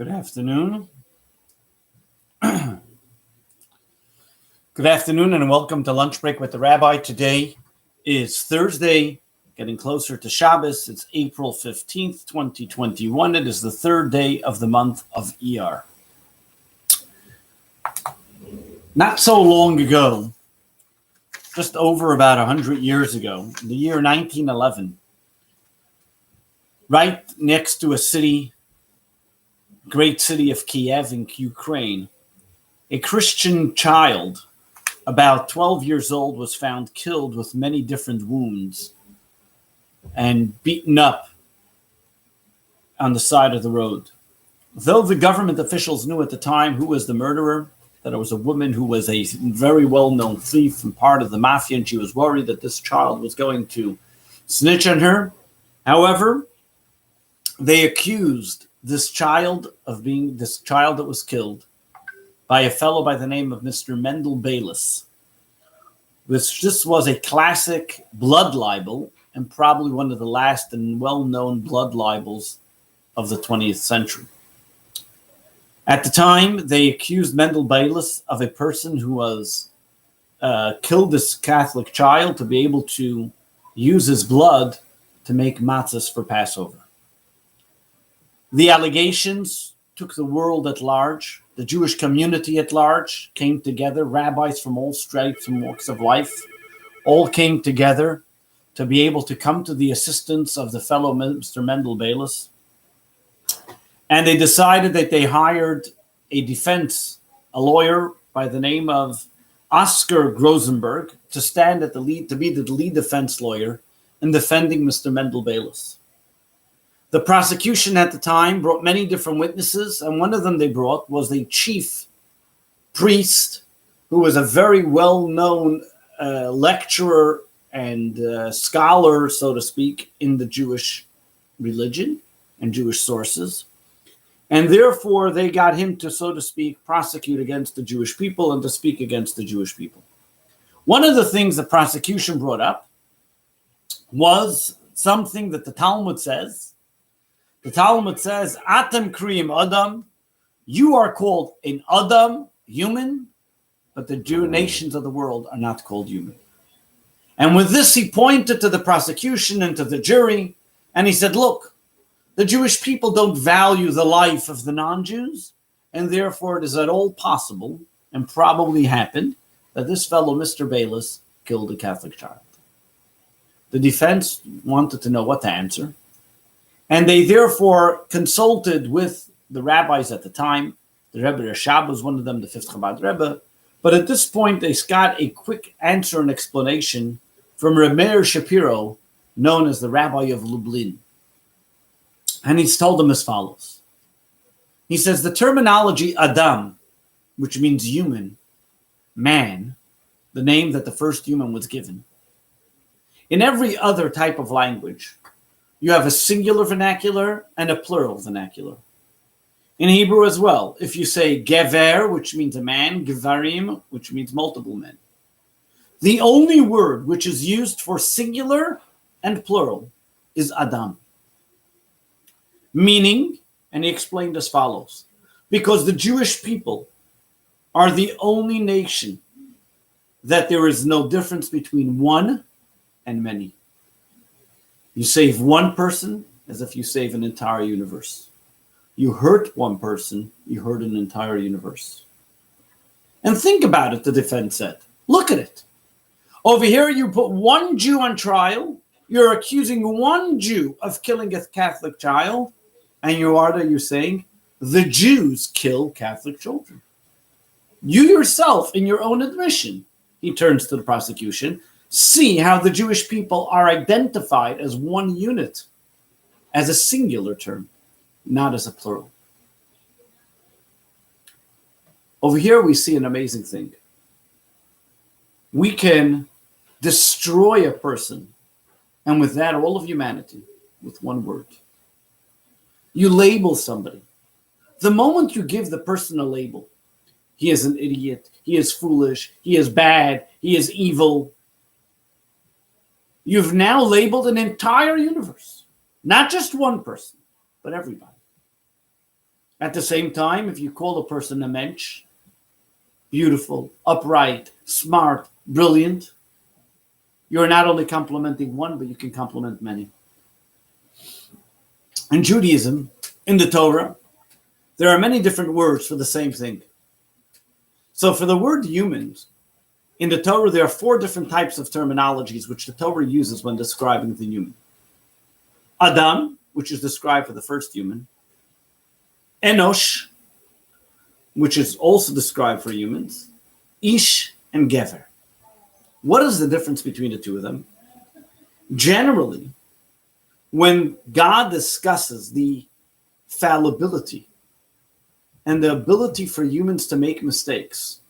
Good afternoon. Good afternoon and welcome to Lunch Break with the Rabbi. Today is Thursday, getting closer to Shabbos. It's April 15th, 2021. It is the third day of the month of Iyar. Not so long ago, just over about 100 years ago, the year 1911, right next to a city, great city of Kiev in Ukraine, a Christian child, about 12 years old, was found killed with many different wounds and beaten up on the side of the road. Though the government officials knew at the time who was the murderer, that it was a woman who was a very well-known thief and part of the mafia, and she was worried that this child was going to snitch on her. However, they accused this child that was killed by a fellow by the name of Mr. Mendel Bayless. This was a classic blood libel and probably one of the last and well-known blood libels of the 20th century. At the time, they accused Mendel Bayless of a person who was killed this Catholic child to be able to use his blood to make matzahs for Passover. The allegations took the world at large. The Jewish community at large came together. Rabbis from all stripes and walks of life all came together to be able to come to the assistance of the fellow Mr. Mendel Bayless. And they decided that they hired a lawyer by the name of Oscar Grosenberg to stand at the lead, to be the lead defense lawyer in defending Mr. Mendel Bayless. The prosecution at the time brought many different witnesses, and one of them they brought was the chief priest, who was a very well-known lecturer and scholar, so to speak, in the Jewish religion and Jewish sources. And therefore, they got him to, so to speak, prosecute against the Jewish people and to speak against the Jewish people. One of the things the prosecution brought up was something that the Talmud says. The Talmud says, Atem kriyim Adam, you are called an Adam, human, but the Jew nations of the world are not called human. And with this, he pointed to the prosecution and to the jury, and he said, look, the Jewish people don't value the life of the non-Jews, and therefore it is at all possible, and probably happened, that this fellow, Mr. Bayless, killed a Catholic child. The defense wanted to know what to answer, and they therefore consulted with the rabbis at the time. The Rebbe Rashab was one of them, the fifth Chabad Rebbe. But at this point, they got a quick answer and explanation from Reb Meir Shapiro, known as the Rabbi of Lublin. And he's told them as follows. He says the terminology Adam, which means human, man, the name that the first human was given. In every other type of language, you have a singular vernacular and a plural vernacular. In Hebrew as well, if you say gever, which means a man, gevarim, which means multiple men. The only word which is used for singular and plural is Adam. Meaning, and he explained as follows, because the Jewish people are the only nation that there is no difference between one and many. You save one person as if you save an entire universe. You hurt one person, you hurt an entire universe. And think about it, the defense said. Look at it. Over here, you put one Jew on trial. You're accusing one Jew of killing a Catholic child. And you're saying the Jews kill Catholic children. You yourself, in your own admission, he turns to the prosecution, see how the Jewish people are identified as one unit, as a singular term, not as a plural. Over here, we see an amazing thing. We can destroy a person, and with that, all of humanity, with one word. You label somebody. The moment you give the person a label, he is an idiot, he is foolish, he is bad, he is evil, you've now labeled an entire universe. Not just one person, but everybody. At the same time, if you call a person a mensch, beautiful, upright, smart, brilliant, you're not only complimenting one, but you can compliment many. In Judaism, in the Torah, there are many different words for the same thing. So for the word humans, in the Torah, there are 4 different types of terminologies which the Torah uses when describing the human. Adam, which is described for the first human. Enosh, which is also described for humans. Ish and Gever. What is the difference between the two of them? Generally, when God discusses the fallibility and the ability for humans to make mistakes,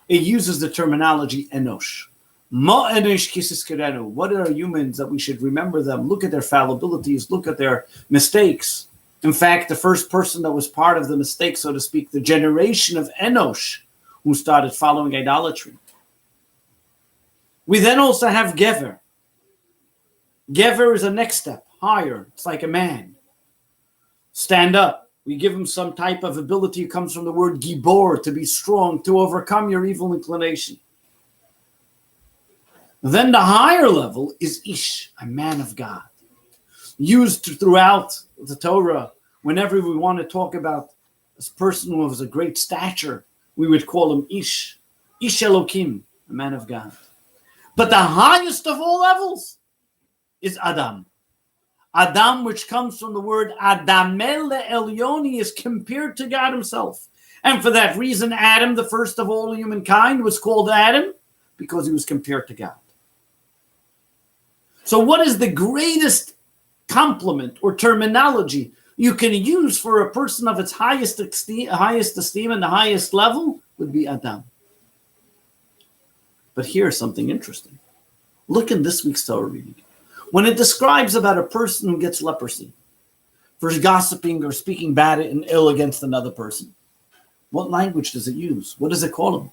it uses the terminology enosh. Ma enosh kisiskerenu. What are humans that we should remember them? Look at their fallibilities, look at their mistakes. In fact, the first person that was part of the mistake, so to speak, the generation of Enosh, who started following idolatry. We then also have Gever. Gever is a next step, higher. It's like a man. Stand up. We give him some type of ability. It comes from the word gibor, to be strong, to overcome your evil inclination. Then the higher level is Ish, a man of God. Used throughout the Torah, whenever we want to talk about this person who was a great stature, we would call him Ish. Ish Elokim, a man of God. But the highest of all levels is Adam. Adam, which comes from the word Adamel Elioni, is compared to God himself. And for that reason, Adam, the first of all humankind, was called Adam because he was compared to God. So what is the greatest compliment or terminology you can use for a person of its highest esteem and the highest level? Would be Adam. But here's something interesting. Look in this week's Torah reading. When it describes about a person who gets leprosy for gossiping or speaking bad and ill against another person, what language does it use? What does it call him?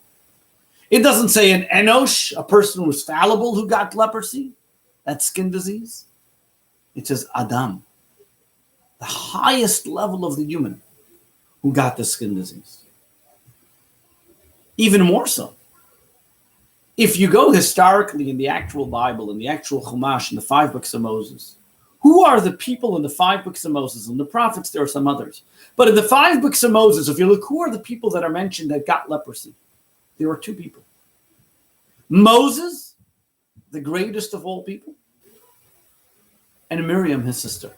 It doesn't say an Enosh, a person who was fallible who got leprosy, that skin disease. It says Adam, the highest level of the human who got the skin disease. Even more so, if you go historically in the actual Bible, in the actual Chumash, in the 5 books of Moses, who are the people in the 5 books of Moses? In the prophets, there are some others. But in the 5 books of Moses, if you look, who are the people that are mentioned that got leprosy? There were 2 people. Moses, the greatest of all people, and Miriam, his sister.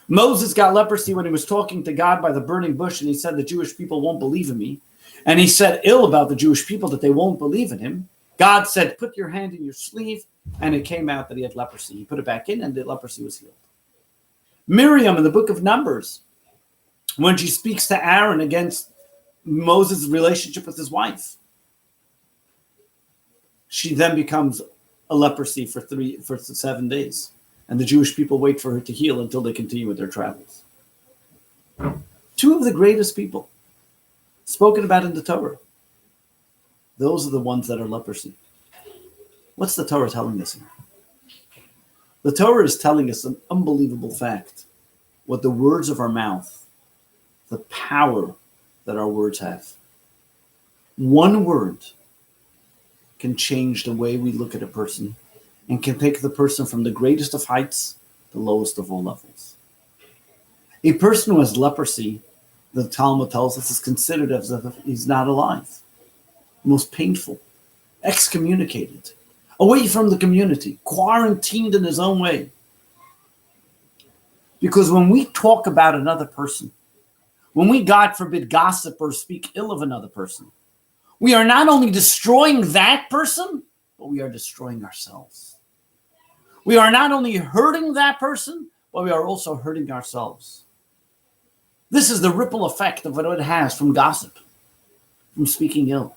Moses got leprosy when he was talking to God by the burning bush, and he said, the Jewish people won't believe in me. And he said ill about the Jewish people that they won't believe in him. God said, put your hand in your sleeve, and it came out that he had leprosy. He put it back in, and the leprosy was healed. Miriam, in the book of Numbers, when she speaks to Aaron against Moses' relationship with his wife, she then becomes a leprosy for 7 days. And the Jewish people wait for her to heal until they continue with their travels. 2 of the greatest people spoken about in the Torah. Those are the ones that are leprosy. What's the Torah telling us here? The Torah is telling us an unbelievable fact. What the words of our mouth, the power that our words have. One word can change the way we look at a person and can take the person from the greatest of heights to the lowest of all levels. A person who has leprosy, the Talmud tells us, is considered as if he's not alive. Most painful, excommunicated, away from the community, quarantined in his own way. Because when we talk about another person, when we, God forbid, gossip or speak ill of another person, we are not only destroying that person, but we are destroying ourselves. We are not only hurting that person, but we are also hurting ourselves. This is the ripple effect of what it has from gossip, from speaking ill.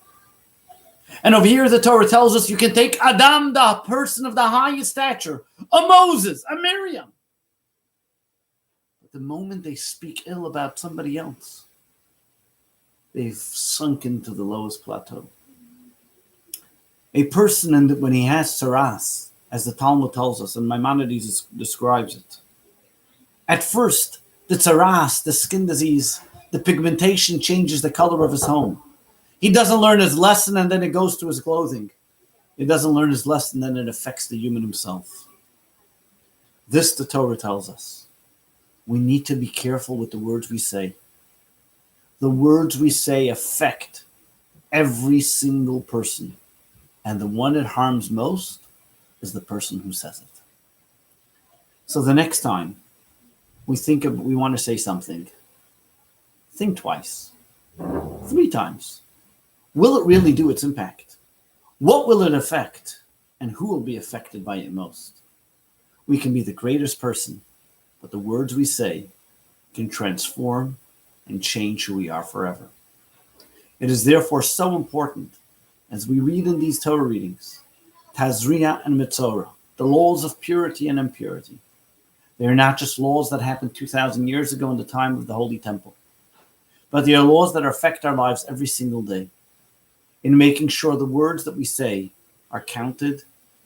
And over here, the Torah tells us you can take Adam, the person of the highest stature, a Moses, a Miriam. But the moment they speak ill about somebody else, they've sunk into the lowest plateau. A person, when he has saras, as the Talmud tells us, and Maimonides describes it, at first, the tsaras, the skin disease, the pigmentation changes the color of his home. He doesn't learn his lesson and then it goes to his clothing. He doesn't learn his lesson, then it affects the human himself. This the Torah tells us. We need to be careful with the words we say. The words we say affect every single person. And the one it harms most is the person who says it. So the next time we want to say something, think twice, 3 times. Will it really do its impact? What will it affect? And who will be affected by it most? We can be the greatest person, but the words we say can transform and change who we are forever. It is therefore so important, as we read in these Torah readings, Tazria and Mitzorah, the laws of purity and impurity. They are not just laws that happened 2,000 years ago in the time of the Holy Temple, but they are laws that affect our lives every single day, in making sure the words that we say are counted,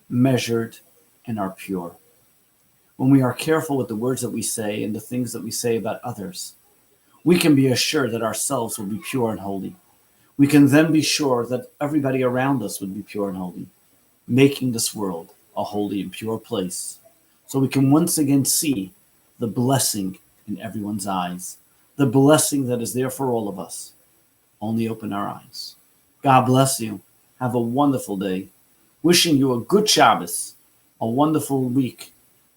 measured, and are pure. When we are careful with the words that we say and the things that we say about others, we can be assured that ourselves will be pure and holy. We can then be sure that everybody around us would be pure and holy, making this world a holy and pure place. So we can once again see the blessing in everyone's eyes, the blessing that is there for all of us. Only open our eyes. God bless you. Have a wonderful day. Wishing you a good Shabbos, a wonderful week,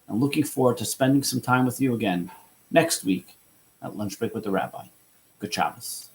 and looking forward to spending some time with you again next week at Lunch Break with the Rabbi. Good Shabbos.